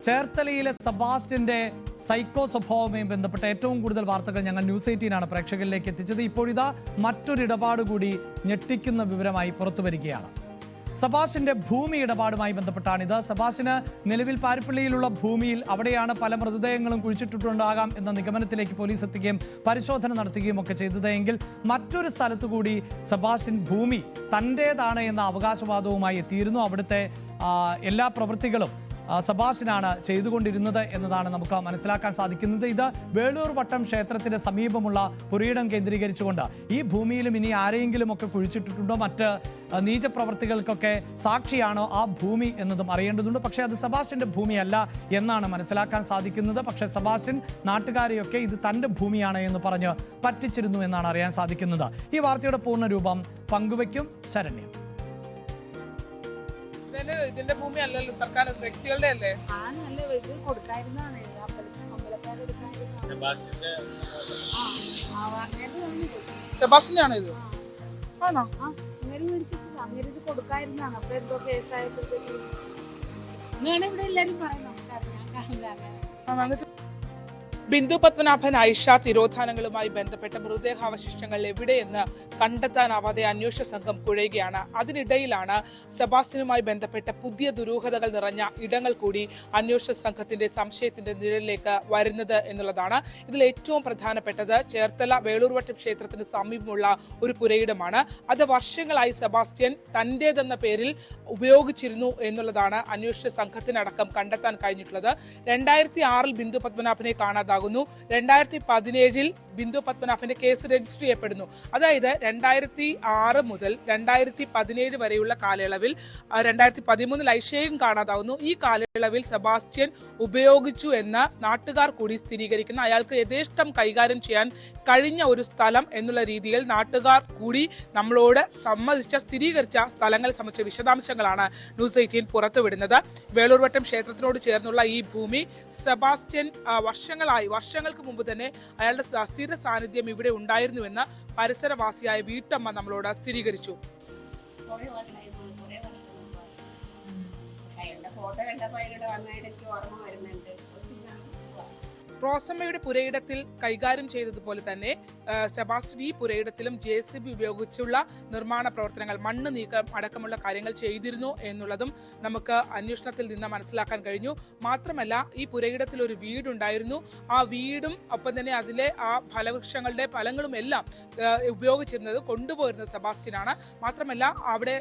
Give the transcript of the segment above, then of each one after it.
ചേർത്തലയിലെ സെബാസ്റ്റ്യന്റെ psycho സ്വഭാവവുമായി ബന്ധപ്പെട്ട ഏറ്റവും കൂടുതൽ വാർത്തകൾ ഞങ്ങൾ ന്യൂസ് 18 പ്രേക്ഷകരിലേക്ക് എത്തിച്ചത്. ഇപ്പോഴിതാ മറ്റൊരു ഇടപാട് കൂടി ഞെട്ടിക്കുന്ന വിവരമായി പുറത്തു വരികയാണ്. സെബാസ്റ്റ്യന്റെ ഭൂമി ഇടപാടുമായി ബന്ധപ്പെട്ടാണിത്. സെബാസ്റ്റ്യന് നിലവിൽ പാരിപ്പള്ളിയിലുള്ള ഭൂമിയിൽ അവിടെയാണ് പല മൃതദേഹങ്ങളും കുഴിച്ചിട്ടിട്ടുണ്ടാകാം എന്ന നിഗമനത്തിലേക്ക് പോലീസ് എത്തുകയും പരിശോധന നടത്തുകയും ഒക്കെ ചെയ്തത്. എങ്കിൽ മറ്റൊരു സ്ഥലത്തു കൂടി സെബാസ്റ്റ്യൻ ഭൂമി തൻ്റേതാണ് എന്ന അവകാശവാദവുമായി എത്തിയിരുന്നു. അവിടുത്തെ എല്ലാ പ്രവൃത്തികളും സെബാസ്റ്റ്യനാണ് ചെയ്തുകൊണ്ടിരുന്നത് എന്നതാണ് നമുക്ക് മനസ്സിലാക്കാൻ സാധിക്കുന്നത്. ഇത് വേളൂർ വട്ടം ക്ഷേത്രത്തിന് സമീപമുള്ള പുരയിടം കേന്ദ്രീകരിച്ചുകൊണ്ട് ഈ ഭൂമിയിലും ഇനി ആരെയെങ്കിലും ഒക്കെ കുഴിച്ചിട്ടിട്ടുണ്ടോ, മറ്റ് നീചപ്രവർത്തികൾക്കൊക്കെ സാക്ഷിയാണോ ആ ഭൂമി എന്നതും അറിയേണ്ടതുണ്ട്. പക്ഷേ അത് സെബാസ്റ്റ്യന്റെ ഭൂമിയല്ല എന്നാണ് മനസ്സിലാക്കാൻ സാധിക്കുന്നത്. പക്ഷേ സെബാസ്റ്റ്യൻ നാട്ടുകാരെയൊക്കെ ഇത് തൻ്റെ ഭൂമിയാണ് എന്ന് പറഞ്ഞ് പറ്റിച്ചിരുന്നു എന്നാണ് അറിയാൻ സാധിക്കുന്നത്. ഈ വാർത്തയുടെ പൂർണ്ണരൂപം പങ്കുവയ്ക്കും ശരണ്യ. ഇതിന്റെ ഭൂമി അല്ലല്ലോ, സർക്കാർ വ്യക്തികളുടെ അല്ലേ? സെബാസ്റ്റ്യനാണ് ഇത്. ആണോ? കൊടുക്കായിരുന്നാണ്. അപ്പൊ എന്തോ കേസായപ്പോഴത്തേക്ക് ഇവിടെ എല്ലാരും പറയുന്നു. ബിന്ദു പത്മനാഭൻ ഐഷ തിരോധാനങ്ങളുമായി ബന്ധപ്പെട്ട മൃതദേഹാവശിഷ്ടങ്ങൾ എവിടെയെന്ന് കണ്ടെത്താനാവാതെ അന്വേഷണ സംഘം കുഴയുകയാണ്. അതിനിടയിലാണ് സെബാസ്റ്റ്യനുമായി ബന്ധപ്പെട്ട പുതിയ ദുരൂഹതകൾ നിറഞ്ഞ ഇടങ്ങൾ കൂടി അന്വേഷണ സംഘത്തിന്റെ സംശയത്തിന്റെ നിഴലിലേക്ക് വരുന്നത് എന്നുള്ളതാണ്. ഇതിൽ ഏറ്റവും പ്രധാനപ്പെട്ടത് ചേർത്തല വേളൂർവട്ടം ക്ഷേത്രത്തിന് സമീപമുള്ള ഒരു പുരയിടമാണ്. അത് വർഷങ്ങളായി സെബാസ്റ്റ്യൻ തന്റേതെന്ന പേരിൽ ഉപയോഗിച്ചിരുന്നു എന്നുള്ളതാണ് അന്വേഷണ സംഘത്തിനടക്കം കണ്ടെത്താൻ കഴിഞ്ഞിട്ടുള്ളത്. 2006 ബിന്ദു പത്മനാഭനെ കാണാതാകുന്നു. 2017 ബിന്ദു പത്മനാഭന്റെ കേസ് രജിസ്റ്റർ ചെയ്യപ്പെടുന്നു. അതായത് 2006 മുതൽ 2017 വരെയുള്ള കാലയളവിൽ 2013 ഐഷയും കാണാതാവുന്നു. ഈ കാലയളവിൽ സെബാസ്റ്റ്യൻ ഉപയോഗിച്ചു എന്ന് നാട്ടുകാർ കൂടി സ്ഥിരീകരിക്കുന്ന, അയാൾക്ക് യഥേഷ്ടം കൈകാര്യം ചെയ്യാൻ കഴിഞ്ഞ ഒരു സ്ഥലം എന്നുള്ള രീതിയിൽ നാട്ടുകാർ കൂടി നമ്മളോട് സ്ഥിരീകരിച്ച സ്ഥലങ്ങൾ സംബന്ധിച്ച വിശദാംശങ്ങളാണ് ന്യൂസ് 18 പുറത്തുവിടുന്നത്. വേളൂർവട്ടം ക്ഷേത്രത്തിനോട് ചേർന്നുള്ള ഈ ഭൂമി സെബാസ്റ്റ്യൻ വർഷങ്ങൾക്ക് മുമ്പ് തന്നെ അയാളുടെ സ്ഥിര സാന്നിധ്യം ഇവിടെ ഉണ്ടായിരുന്നുവെന്ന് പരിസരവാസിയായ വീട്ടമ്മ നമ്മളോട് സ്ഥിരീകരിച്ചു. റോസമ്മയുടെ പുരയിടത്തിൽ കൈകാര്യം ചെയ്തതുപോലെ തന്നെ സെബാസ്റ്റ്യൻ ഈ പുരയിടത്തിലും JCB ഉപയോഗിച്ചുള്ള നിർമ്മാണ പ്രവർത്തനങ്ങൾ, മണ്ണ് നീക്കം അടക്കമുള്ള കാര്യങ്ങൾ ചെയ്തിരുന്നു എന്നുള്ളതും നമുക്ക് അന്വേഷണത്തിൽ നിന്ന് മനസ്സിലാക്കാൻ കഴിഞ്ഞു. മാത്രമല്ല ഈ പുരയിടത്തിൽ ഒരു വീടുണ്ടായിരുന്നു. ആ വീടും ഒപ്പം തന്നെ അതിലെ ആ ഫലവൃക്ഷങ്ങളുടെ ഫലങ്ങളും എല്ലാം ഉപയോഗിച്ചിരുന്നത് കൊണ്ടുപോയിരുന്നത് സെബാസ്റ്റ്യനാണ്. മാത്രമല്ല അവിടെ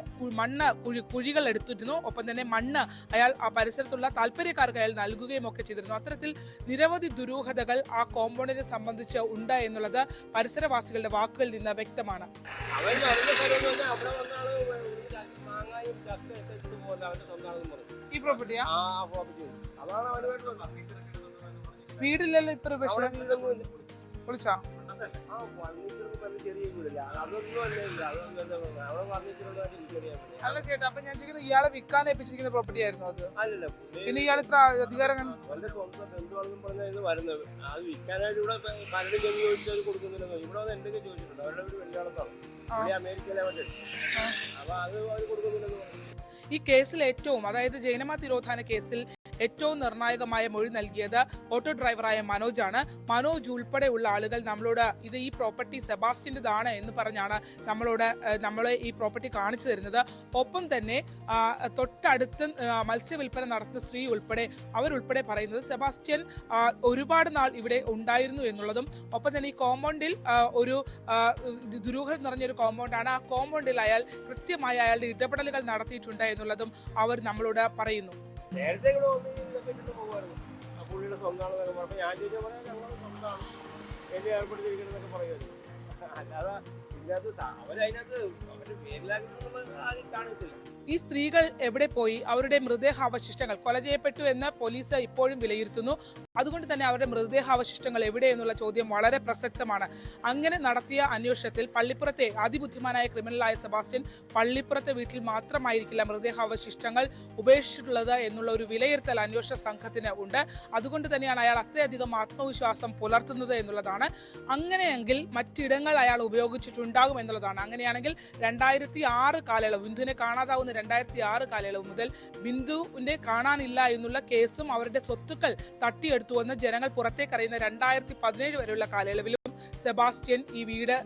കുഴികൾ എടുത്തിരുന്നു. ഒപ്പം തന്നെ മണ്ണ് അയാൾ ആ പരിസരത്തുള്ള താല്പര്യക്കാർക്ക് അയാൾ നൽകുകയും ഒക്കെ ചെയ്തിരുന്നു. അത്തരത്തിൽ നിരവധി ദുരൂഹതകൾ ആ കോമ്പൗണ്ടിനെ സംബന്ധിച്ച് ഉണ്ട് എന്നുള്ളത് പരിസരവാസികളുടെ വാക്കുകളിൽ നിന്ന് വ്യക്തമാണ്. ഈ പ്രോപ്പർട്ടിയാ വീടില്ലല്ലോ. ഇത്ര വിളിച്ചാ അല്ല ചേട്ടാ, അപ്പൊ ഞാൻ ചോദിക്കുന്നത് ഇയാളെ വിൽക്കാൻ ഏൽപ്പിച്ചിരിക്കുന്ന പ്രോപ്പർട്ടി ആയിരുന്നു അത്? പിന്നെ ഇയാൾ ഇത്ര അധികാരം ഈ കേസിൽ ഏറ്റവും, അതായത് ജൈനമ തിരോധാന കേസിൽ ഏറ്റവും നിർണായകമായ മൊഴി നൽകിയത് ഓട്ടോ ഡ്രൈവറായ മനോജാണ്. മനോജ് ഉൾപ്പെടെയുള്ള ആളുകൾ നമ്മളോട് ഈ പ്രോപ്പർട്ടി സെബാസ്റ്റ്യൻ്റെതാണ് എന്ന് പറഞ്ഞാണ് നമ്മളെ ഈ പ്രോപ്പർട്ടി കാണിച്ചു തരുന്നത്. ഒപ്പം തന്നെ തൊട്ടടുത്ത് മത്സ്യവില്പന നടത്തുന്ന സ്ത്രീ അവരുൾപ്പെടെ പറയുന്നത് സെബാസ്റ്റ്യൻ ഒരുപാട് നാൾ ഇവിടെ ഉണ്ടായിരുന്നു എന്നുള്ളതും, ഒപ്പം തന്നെ ഈ കോമ്പൗണ്ടിൽ ഒരു ദുരൂഹത നിറഞ്ഞൊരു കോമ്പൗണ്ടാണ്. ആ കോമ്പൗണ്ടിൽ അയാൾ കൃത്യമായി അയാളുടെ ഇടപെടലുകൾ നടത്തിയിട്ടുണ്ട് എന്നുള്ളതും അവർ നമ്മളോട് പറയുന്നു. നേരത്തെ കൂടെ പോകുമായിരുന്നു. പുള്ളിയുടെ സ്വന്തമാണെന്നൊക്കെ പറഞ്ഞു. ഞാൻ ചോദിച്ചാൽ ഞങ്ങൾ സ്വന്തമാണ് എന്നെ ഏർപ്പെടുത്തിയിരിക്കണമെന്നൊക്കെ പറയുമായിരുന്നു. അല്ലാതെ ഇതിനകത്ത് അവരതിനകത്ത് അവരുടെ പേരിലാക്കി ആരും കാണത്തില്ല. ഈ സ്ത്രീകൾ എവിടെ പോയി? അവരുടെ മൃതദേഹാവശിഷ്ടങ്ങൾ കൊല ചെയ്യപ്പെട്ടു എന്ന് പോലീസ് ഇപ്പോഴും വിലയിരുത്തുന്നു. അതുകൊണ്ട് തന്നെ അവരുടെ മൃതദേഹാവശിഷ്ടങ്ങൾ എവിടെ എന്നുള്ള ചോദ്യം വളരെ പ്രസക്തമാണ്. അങ്ങനെ നടത്തിയ അന്വേഷണത്തിൽ പള്ളിപ്പുറത്തെ അതിബുദ്ധിമാനായ ക്രിമിനലായ സെബാസ്റ്റ്യൻ പള്ളിപ്പുറത്തെ വീട്ടിൽ മാത്രമായിരിക്കില്ല മൃതദേഹാവശിഷ്ടങ്ങൾ ഉപേക്ഷിച്ചിട്ടുള്ളത് എന്നുള്ള ഒരു വിലയിരുത്തൽ അന്വേഷണ സംഘത്തിന് ഉണ്ട്. അതുകൊണ്ട് തന്നെയാണ് അയാൾ അത്രയധികം ആത്മവിശ്വാസം പുലർത്തുന്നത് എന്നുള്ളതാണ്. അങ്ങനെയെങ്കിൽ മറ്റിടങ്ങൾ അയാൾ ഉപയോഗിച്ചിട്ടുണ്ടാകും എന്നുള്ളതാണ്. അങ്ങനെയാണെങ്കിൽ 2006 കാലയളവ്, ബിന്ദുവിനെ കാണാതാവുന്ന 2006 കാലയളവ് മുതൽ ബിന്ദുവിന്റെ കാണാനില്ല എന്നുള്ള കേസും അവരുടെ സ്വത്തുക്കൾ തട്ടിയെടുത്തുവെന്ന് ജനങ്ങൾ പുറത്തേക്കറിയുന്ന 2017 വരെയുള്ള കാലയളവിലും സെബാസ്റ്റ്യൻ ഈ വീട്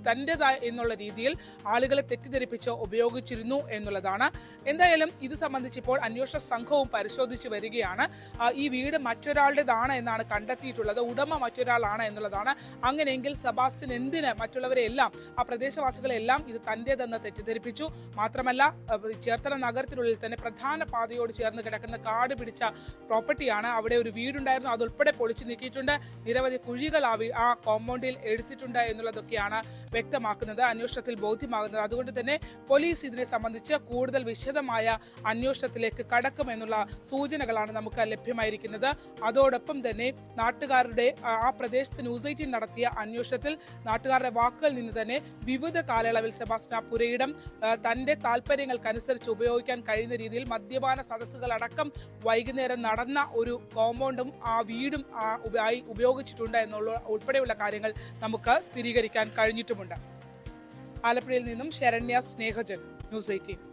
തന്റേതായ എന്നുള്ള രീതിയിൽ ആളുകളെ തെറ്റിദ്ധരിപ്പിച്ച് ഉപയോഗിച്ചിരുന്നു എന്നുള്ളതാണ്. എന്തായാലും ഇത് സംബന്ധിച്ചിപ്പോൾ അന്വേഷണ സംഘവും പരിശോധിച്ച് വരികയാണ്. ഈ വീട് മറ്റൊരാളുടേതാണ് എന്നാണ് കണ്ടെത്തിയിട്ടുള്ളത്, ഉടമ മറ്റൊരാളാണ് എന്നുള്ളതാണ്. അങ്ങനെയെങ്കിൽ സെബാസ്റ്റ്യൻ എന്തിന് മറ്റുള്ളവരെ എല്ലാം ആ പ്രദേശവാസികളെ എല്ലാം ഇത് തന്റേതെന്ന് തെറ്റിദ്ധരിപ്പിച്ചു? മാത്രമല്ല ചേർത്തല നഗരത്തിനുള്ളിൽ തന്നെ പ്രധാന പാതയോട് ചേർന്ന് കിടക്കുന്ന കാട് പിടിച്ച പ്രോപ്പർട്ടിയാണ്. അവിടെ ഒരു വീടുണ്ടായിരുന്നു, അതുൾപ്പെടെ പൊളിച്ചു നീക്കിയിട്ടുണ്ട്. നിരവധി കുഴികൾ ആ കോമ്പൗണ്ടിൽ എടുത്തിട്ടുണ്ട് എന്നുള്ളതൊക്കെയാണ് വ്യക്തമാക്കുന്നത്, അന്വേഷണത്തിൽ ബോധ്യമാകുന്നത്. അതുകൊണ്ട് തന്നെ പോലീസ് ഇതിനെ സംബന്ധിച്ച് കൂടുതൽ വിശദമായ അന്വേഷണത്തിലേക്ക് കടക്കുമെന്നുള്ള സൂചനകളാണ് നമുക്ക് ലഭ്യമായിരിക്കുന്നത്. അതോടൊപ്പം തന്നെ നാട്ടുകാരുടെ ആ പ്രദേശത്ത് ന്യൂസ് 18 നടത്തിയ അന്വേഷണത്തിൽ നാട്ടുകാരുടെ വാക്കുകളിൽ നിന്ന് തന്നെ വിവിധ കാലയളവിൽ സെബാസ്റ്റ്യൻ പുരയിടം തന്റെ താല്പര്യങ്ങൾക്കനുസരിച്ച് ഉപയോഗിക്കാൻ കഴിയുന്ന രീതിയിൽ മദ്യപാന സദസ്സുകൾ അടക്കം വൈകുന്നേരം നടന്ന ഒരു കോമ്പൗണ്ടും ആ വീടും ഉപയോഗിച്ചിട്ടുണ്ട് എന്നുള്ള ഉൾപ്പെടെയുള്ള കാര്യങ്ങൾ നമുക്ക് സ്ഥിരീകരിക്കാൻ കഴിഞ്ഞിട്ടുമുണ്ട്. ആലപ്പുഴയിൽ നിന്നും ശരണ്യ സ്നേഹജൻ, ന്യൂസ് 18.